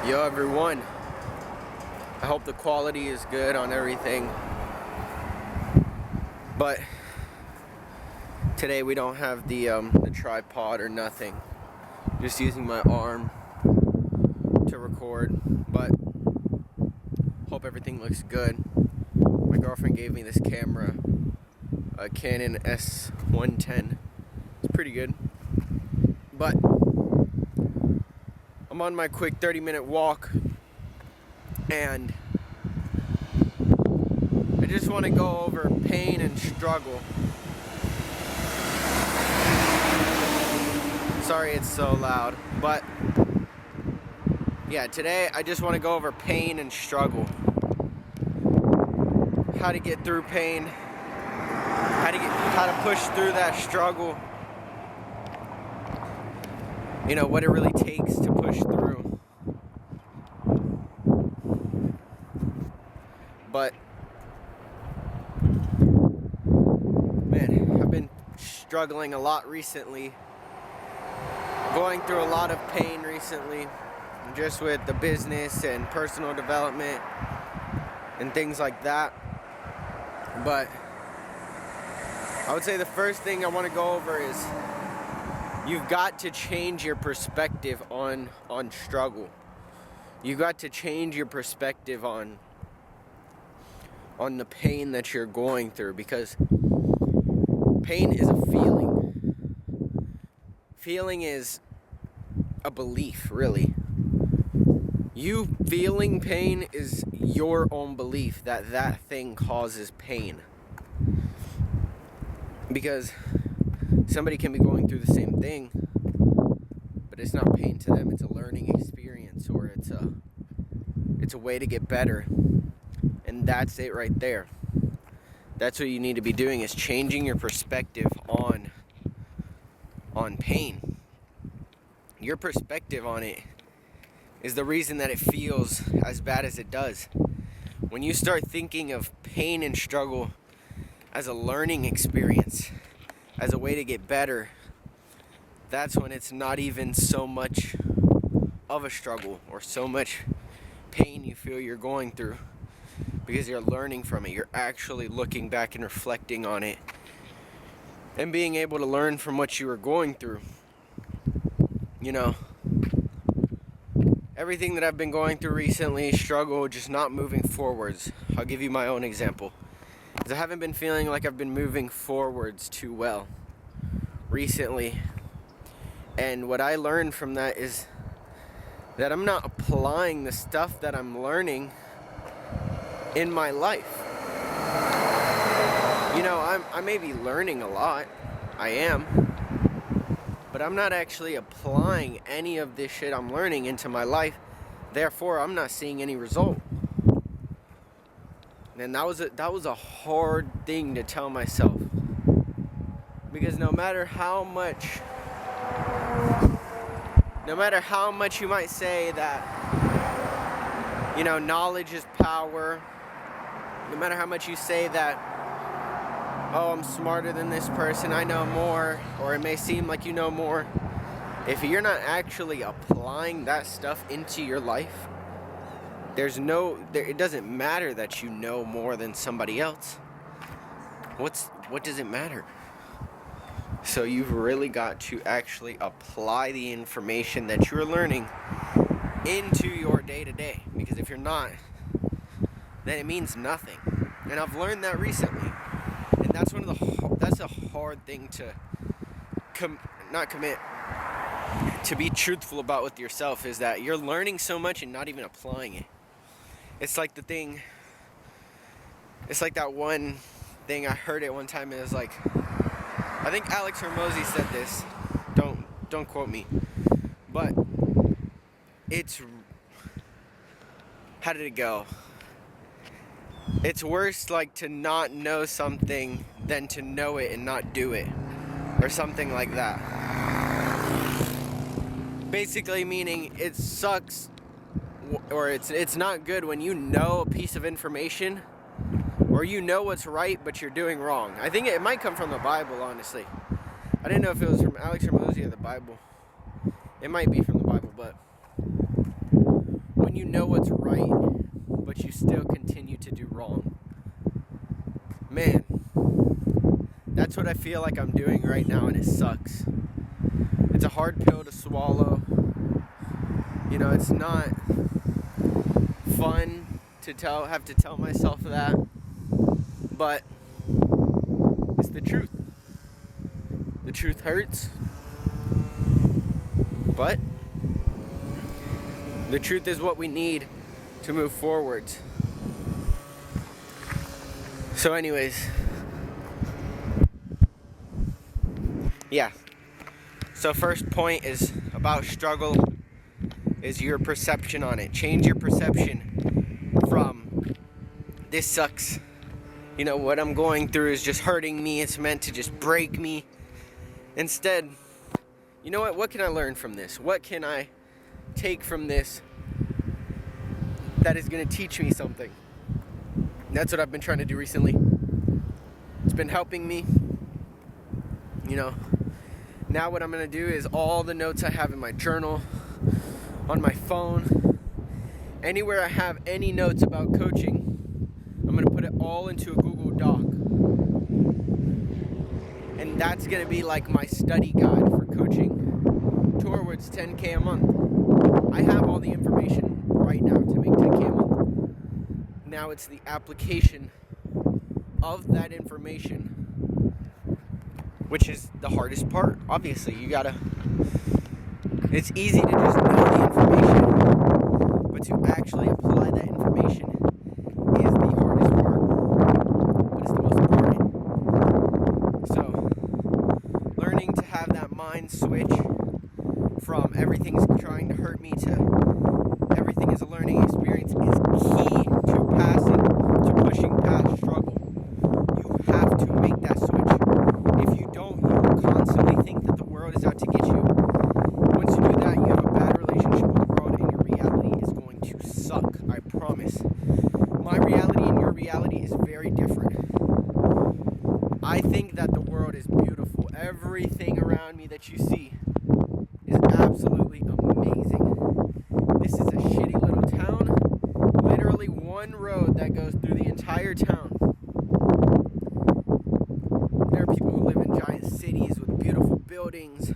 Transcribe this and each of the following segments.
Yo everyone, I hope the quality is good on everything, but today we don't have the tripod or nothing, just using my arm to record, but hope everything looks good. My girlfriend gave me this camera, a Canon S110. It's pretty good, but I'm on my quick 30-minute walk, and I just want to go over pain and struggle. Sorry it's so loud, but yeah, today I just want to go over pain and struggle. How to get through pain, how to push through that struggle. You know, what it really takes to push through. But, man, I've been struggling a lot recently. Going through a lot of pain recently, just with the business and personal development and things like that. But I would say the first thing I want to go over is you've got to change your perspective on struggle. You've got to change your perspective on the pain that you're going through, because pain is a feeling. Feeling is a belief, really. You feeling pain is your own belief that that thing causes pain. Because somebody can be going through the same thing, but it's not pain to them. It's a learning experience, or it's a way to get better. And that's it right there. That's what you need to be doing, is changing your perspective on pain. Your perspective on it is the reason that it feels as bad as it does. When you start thinking of pain and struggle as a learning experience, as a way to get better, that's when it's not even so much of a struggle or so much pain you feel you're going through, because you're learning from it. You're actually looking back and reflecting on it and being able to learn from what you were going through. You know, everything that I've been going through recently, struggle, just not moving forwards. I'll give you my own example. Because I haven't been feeling like I've been moving forwards too well recently. And what I learned from that is that I'm not applying the stuff that I'm learning in my life. You know, I may be learning a lot. I am. But I'm not actually applying any of this shit I'm learning into my life. Therefore, I'm not seeing any result. And that was a hard thing to tell myself. Because no matter how much you might say that, you know, knowledge is power, no matter how much you say that, oh, I'm smarter than this person, I know more, or it may seem like you know more, if you're not actually applying that stuff into your life, it doesn't matter that you know more than somebody else. What does it matter? So you've really got to actually apply the information that you're learning into your day-to-day, because if you're not, then it means nothing. And I've learned that recently. And that's a hard thing to to be truthful about with yourself, is that you're learning so much and not even applying it. It's like that one thing, I heard it one time, and it was like, I think Alex Hormozy said this, don't quote me, but how did it go? It's worse like to not know something than to know it and not do it, or something like that. Basically meaning it sucks, or it's not good when you know a piece of information, or you know what's right but you're doing wrong. I think it might come from the Bible, honestly. I didn't know if it was from Alex Hormozy or the Bible. It might be from the Bible, but you know what's right, but you still continue to do wrong. Man, that's what I feel like I'm doing right now, and it sucks. It's a hard pill to swallow. You know, it's not fun to have to tell myself that, but it's the truth. The truth hurts, but the truth is what we need to move forwards. So anyways, yeah. So first point is about struggle is your perception on it. Change your perception from this sucks. You know, what I'm going through is just hurting me. It's meant to just break me. Instead, you know what? What can I learn from this? What can I take from this that is going to teach me something? And that's what I've been trying to do recently. It's been helping me. You know, now what I'm going to do is all the notes I have in my journal, on my phone, anywhere I have any notes about coaching, I'm going to put it all into a Google Doc. And that's going to be like my study guide for coaching towards 10K a month. I have all the information right now to make 10K a month. Now it's the application of that information, which is the hardest part. Obviously, it's easy to just know the information, but to actually apply that information is the hardest part, but it's the most important. So, learning to have that mind switch from everything's trying to hurt me to everything is a learning experience is key to pushing past struggle. You have to make that switch. If you don't, you will constantly think that the world is out to get you. Once you do that, you have a bad relationship with the world, and your reality is going to suck. I promise. My reality and your reality is very different. I think that the world is beautiful. Everything around me that you see is absolutely amazing. This is a shitty little town. Literally one road that goes through the entire town. There are people who live in giant cities with beautiful buildings.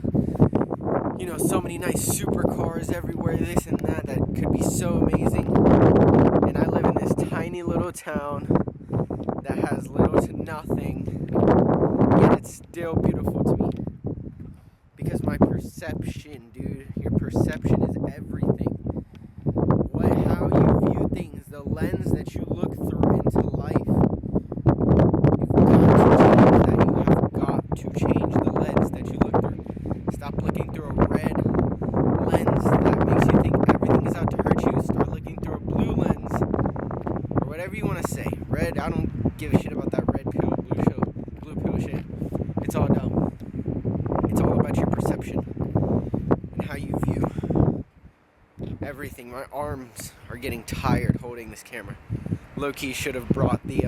You know, so many nice supercars everywhere, this and that could be so amazing. And I live in this tiny little town that has little to nothing, yet it's still beautiful to me. Because my perception, dude, your perception is everything. How you view things, the lens that you look through into life. You've got to change the lens that you look through. Stop looking through a red lens that makes you think everything is out to hurt you. Start looking through a blue lens, or whatever you want to say. Red, I don't give a shit about that red pill, blue pill shit. It's all dumb. It's all about your perception and how you view everything. My arms are getting tired holding this camera. Low-key should have brought the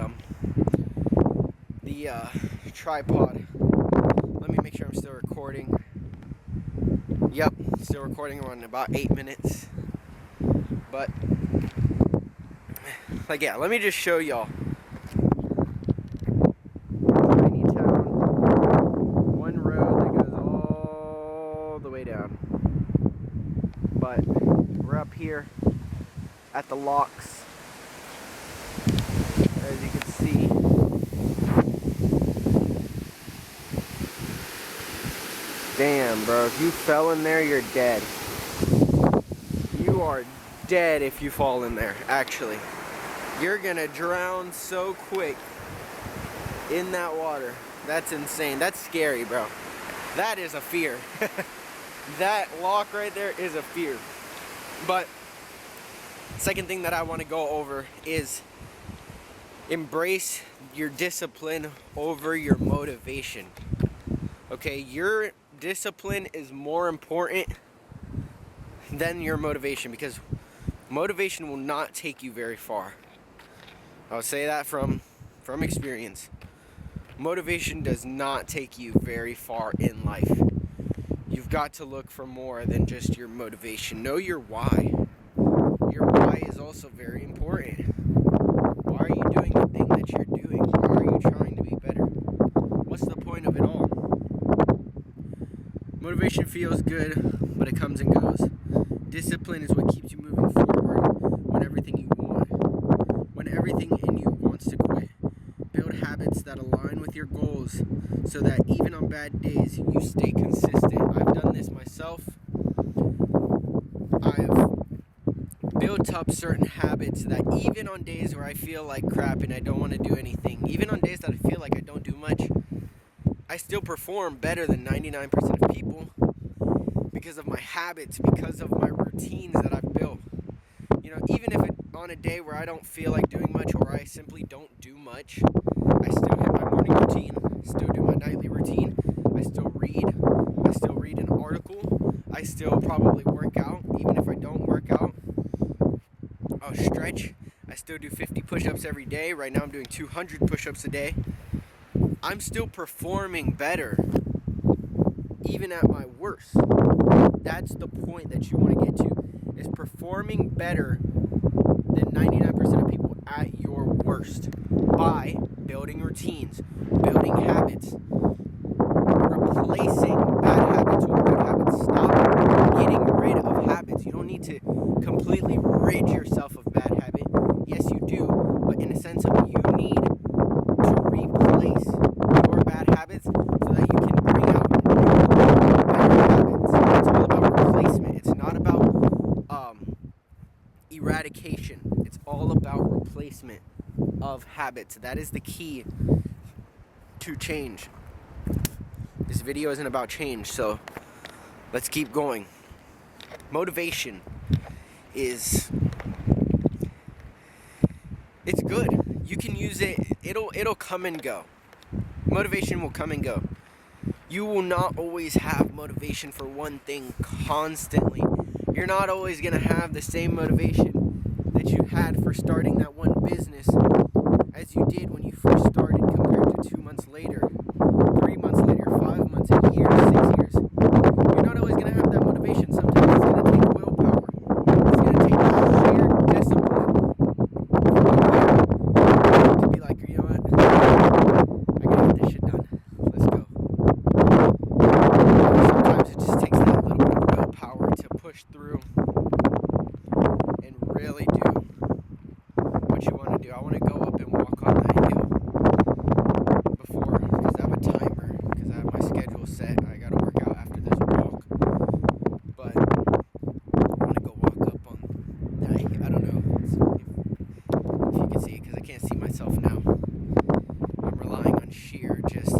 tripod. Let me make sure I'm still recording. Yep, still recording. We're on about 8 minutes. But like, yeah, let me just show y'all. Tiny town. One road that goes all the way down. But we're up here at the locks, as you can see. Damn, bro, if you fell in there, you're dead. You are dead if you fall in there, actually. You're gonna drown so quick in that water. That's insane. That's scary, bro. That is a fear. That lock right there is a fear. But second thing that I want to go over is embrace your discipline over your motivation. Okay, your discipline is more important than your motivation, because motivation will not take you very far. I'll say that from experience. Motivation does not take you very far in life. You've got to look for more than just your motivation. Know your why. Your why also very important. Why are you doing the thing that you're doing? Why are you trying to be better? What's the point of it all? Motivation feels good, but it comes and goes. Discipline is what keeps you moving forward when everything you want, when everything in you wants to quit. Build habits that align with your goals so that even on bad days, you stay consistent. I've done this myself. I've built up certain habits that even on days where I feel like crap and I don't want to do anything, even on days that I feel like I don't do much, I still perform better than 99% of people because of my habits, because of my routines that I've built. Even if on a day where I don't feel like doing much or I simply don't do much, I still hit my morning routine, still do my nightly routine, I still read an article, I still probably work out. Even if I don't work out, I'll stretch. I still do 50 push-ups every day. Right now I'm doing 200 push-ups a day. I'm still performing better even at my worst. That's the point that you want to get to, is performing better than 99% of people at your worst by building routines, building habits, replacing bad habits with good habits. Stop getting rid of habits. You don't need to completely rid yourself of bad habit. Yes, you do, but in a sense of you need to replace your bad habits so that you can bring out new better habits. It's all about replacement. It's not about eradication. It's all about replacement of habits. That is the key to change. This video isn't about change, so let's keep going. Motivation it's good. You can use it. It'll come and go. Motivation will come and go. You will not always have motivation for one thing constantly. You're not always going to have the same motivation that you had for starting that one business as you did when you first started compared to 2 months later, 3 months later, 5 months, a year, 6 years. You're not always going to have that motivation. Sometimes it's going to take willpower. It's going to take sheer discipline to be like, you know what, I gotta get this shit done. Let's go. Sometimes it just takes that little bit of willpower to push through and really do what you want to do. I want to go up and walk on that hill before, because I have a timer, because I have my schedule set. I gotta work out after this walk, but I want to go walk up on that. I don't know if you can see it, because I can't see myself now. I'm relying on sheer just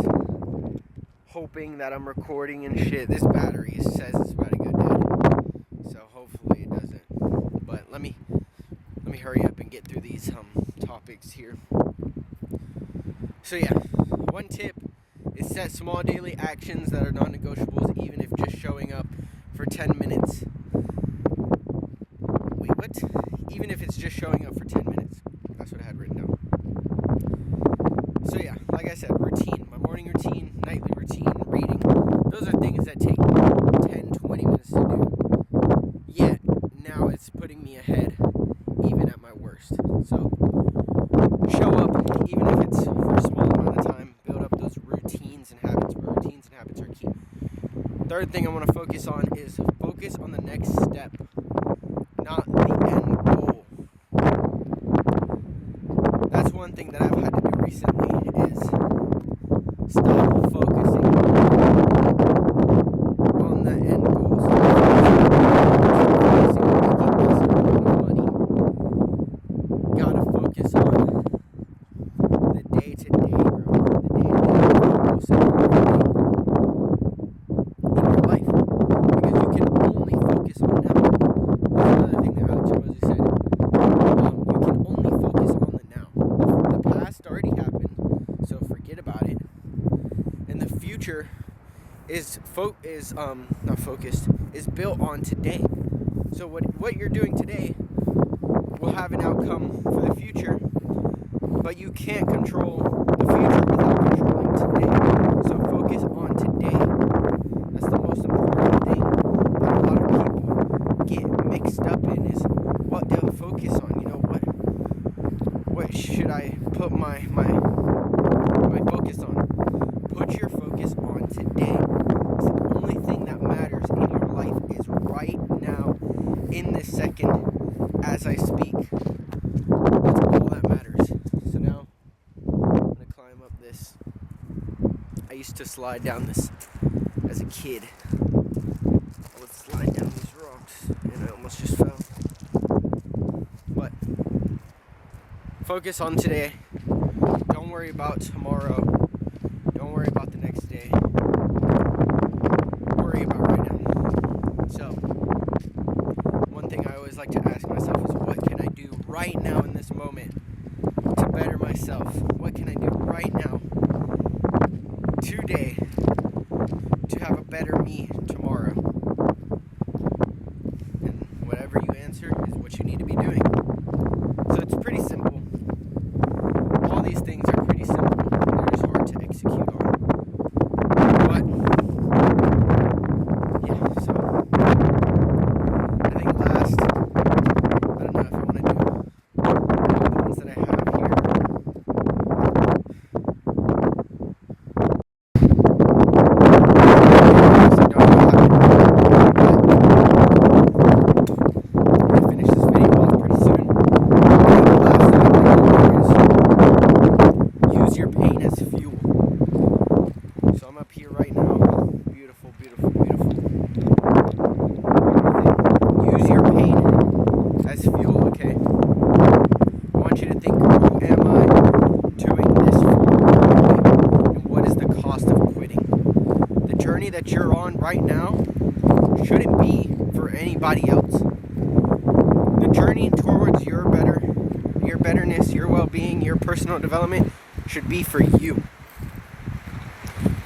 hoping that I'm recording and shit. This battery says it's about to go dead, so hopefully it doesn't. But let me hurry up and get through these topics here. So yeah, one tip is set small daily actions that are non-negotiables, even if just showing up for 10 minutes. Wait, what? Even if it's just showing up for 10 minutes. That's what I had written down. So yeah, like I said, routine. My morning routine, nightly routine, reading. Those are things that take 10, 20 minutes to do. Yet, now it's putting me ahead even at my worst. So, show up, even if it's for a small amount of time. Build up those routines and habits. Routines and habits are key. Third thing I want to focus on is focus on the next step, not the end goal. That's one thing that I've had to do recently, is stop focusing on the end goals. Focusing on making this amount of money. Gotta focus on the day-to-day, bro. The day-to-day goals that you're doing in your life. Because you can only focus on now. That's another thing that Alex Moses said. You can only focus on the now. The past already happened, so forget about it. And the future is built on today. So what you're doing today will have an outcome for the future, but you can't control the future without controlling today. So focus on today. That's the most important thing that a lot of people get mixed up in, is what they'll focus on. what should I put my focus on? Put your focus on today. It's the only thing that matters in your life is right now, in this second, as I speak. That's all that matters. So now, I'm going to climb up this. I used to slide down this as a kid. I would slide down these rocks, and I almost just fell. But focus on today. Don't worry about tomorrow. Don't worry about the next day. Worry about right now. So, one thing I always like to ask myself is, what can I do right now in this moment to better myself? What can I do right now, today, to have a better me tomorrow? And whatever you answer is what you need to be doing. So it's pretty simple. All these things are pretty simple. They're just hard to execute on. But, yeah, so I think last, I don't know if I want to do the ones that I have here. So I don't have it. I'm going to finish this video off pretty soon. The last thing I'm going to do is use your pain as fuel. So I'm up here right now. Beautiful, beautiful, beautiful. Use your pain as fuel, okay? I want you to think, who am I doing this for? And what is the cost of quitting? The journey that you're on right now shouldn't be for anybody else. The journey towards your betterness, your well-being, your personal development should be for you.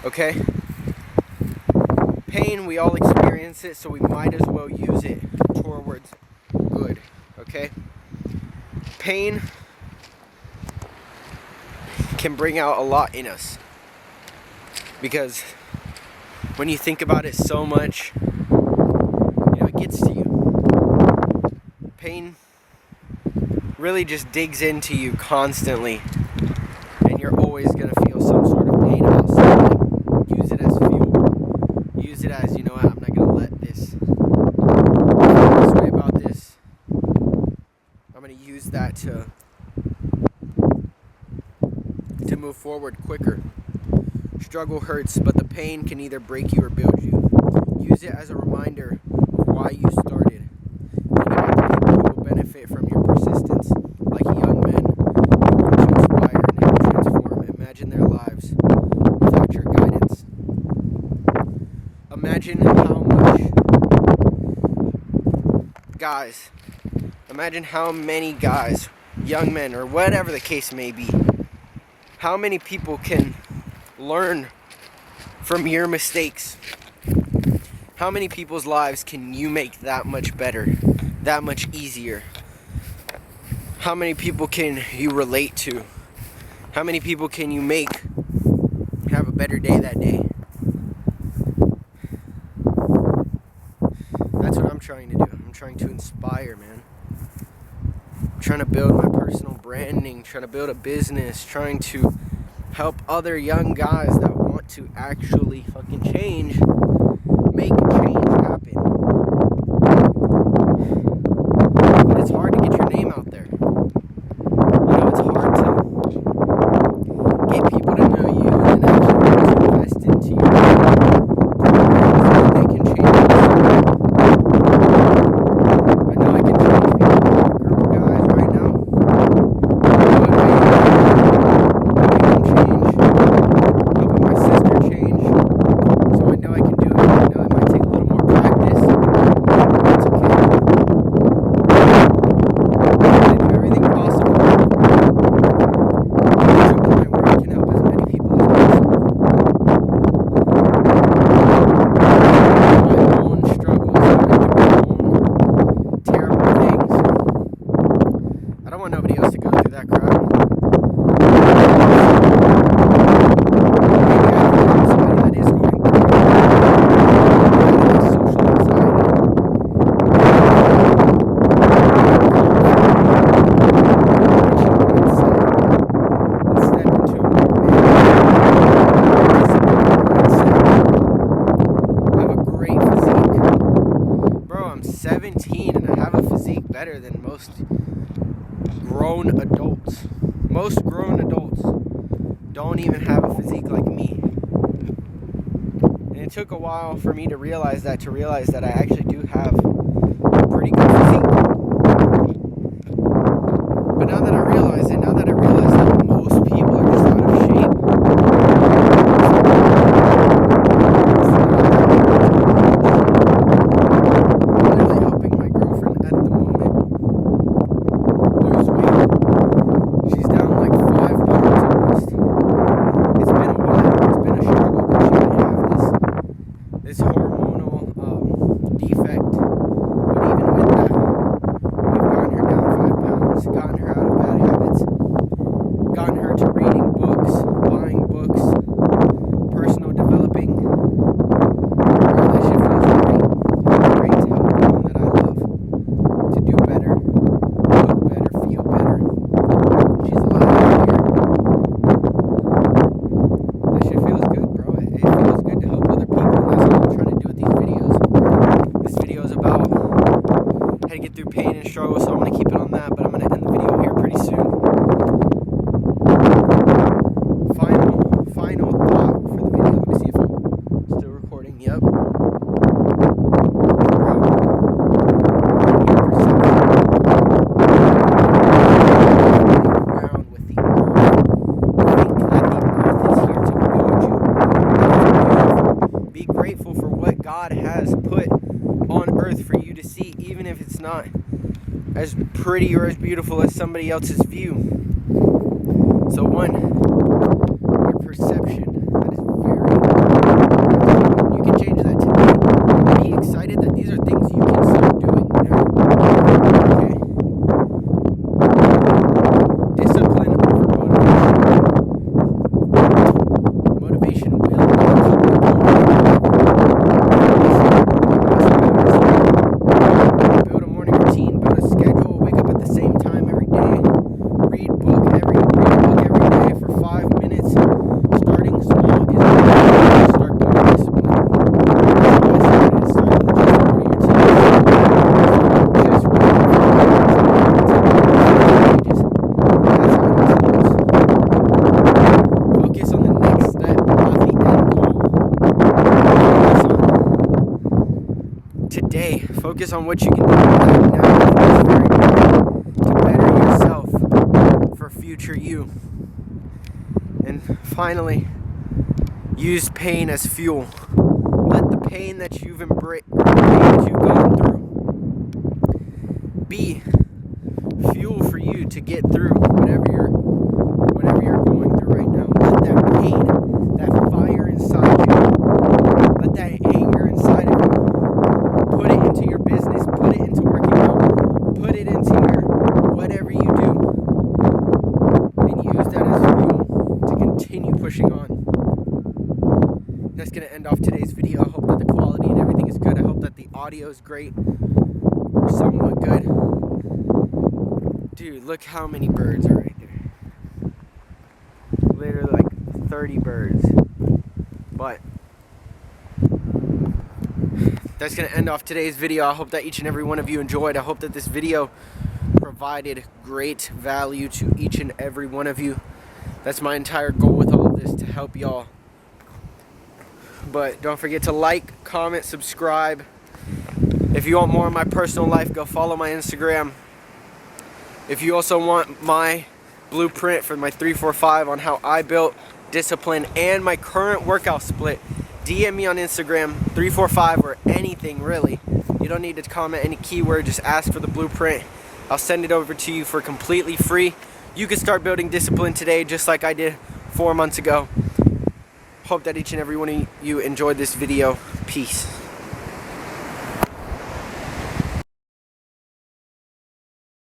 Okay? Pain, we all experience it, so we might as well use it towards good. Okay? Pain can bring out a lot in us. Because when you think about it so much, it gets to you. Pain really just digs into you constantly, and you're always going to feel some sort of pain about something. Use it as fuel. Use it as, I'm not going to let this way about this. I'm going to use that to move forward quicker. Struggle hurts, but the pain can either break you or build you. Use it as a reminder of why you started. Think about the people who will benefit from your persistence, like young men who want to inspire and help transform. Imagine their lives without your guidance. Imagine how many guys, young men, or whatever the case may be, how many people can learn from your mistakes. How many people's lives can you make that much better, that much easier? How many people can you relate to? How many people can you make have a better day that day? That's what I'm trying to do. I'm trying to inspire, man. I'm trying to build my personal branding, trying to build a business, trying to help other young guys that want to actually fucking change, make change happen. But it's hard to get your name out there. It's hard to get people to know you and then actually invest into you so that they can change themselves. I know I can change people. A group of guys right now. Helping my sister change. So I know I can do it. I know it might take a little more practice. and I have a physique better than most grown adults. Most grown adults don't even have a physique like me. And it took a while for me to realize that I actually do have a pretty good physique. But now that I realize that most people are just out of shape, I'm literally helping my girlfriend at the moment lose weight. She's down like 5 pounds almost. It's been a while. It's been a struggle because she might have this hormonal defect. But even with that, we've gotten her down 5 pounds, gotten her out of bad habits, gotten her to reading books, buying books, personal developing. Girl, that shit feels great. It feels great to help the one that I love to do better, look better, feel better. She's alive here. That shit feels good, bro. It feels good to help other people, and that's what I'm trying to do with these videos. This video is about how to get through pain and struggle, so I'm going to keep it on that, but I'm going to end the video here pretty soon. Final thought for the video. Let me see if I'm still recording. Yep. Bro, ground with the earth. Think that the earth is here to build you. Be grateful for what God has put on earth for you to see, even if it's not as pretty or as beautiful as somebody else's view. So one, your perception. That is very important. You can change that today. Be excited that these are things you can start doing now. Okay? Discipline over motivation. Motivation will come. Build a morning routine, build a schedule, wake up at the same time every day, read a book every day for 5 minutes. Starting small is the way to start building discipline. That's why I started with just morning routines. Just reading for 5 minutes pages. That's how it starts. Focus on the next step, not the end goal. Today, focus on what you can do right now. It's very important to better yourself for future you. And finally, use pain as fuel. Let the pain that you've gone through be fuel for you to get through whatever you're going through right now. Let that pain, that fire inside you, let that anger inside of you, put it into your business, put it into working out, put it into your whatever you do, and use that as fuel to continue pushing on. That's going to end off today's video. I hope that the quality and everything is good. I hope that the audio is great or somewhat good. Dude, look how many birds are right there. Literally like 30 birds. But that's going to end off today's video. I hope that each and every one of you enjoyed. I hope that this video provided great value to each and every one of you. That's my entire goal with all of this, to help y'all. But don't forget to like, comment, subscribe. If you want more of my personal life, go follow my Instagram. If you also want my blueprint for my 3-4-5 on how I built discipline and my current workout split, DM me on Instagram, 3-4-5, or anything really. You don't need to comment any keyword, just ask for the blueprint. I'll send it over to you for completely free. You can start building discipline today just like I did 4 months ago. Hope that each and every one of you enjoyed this video. Peace.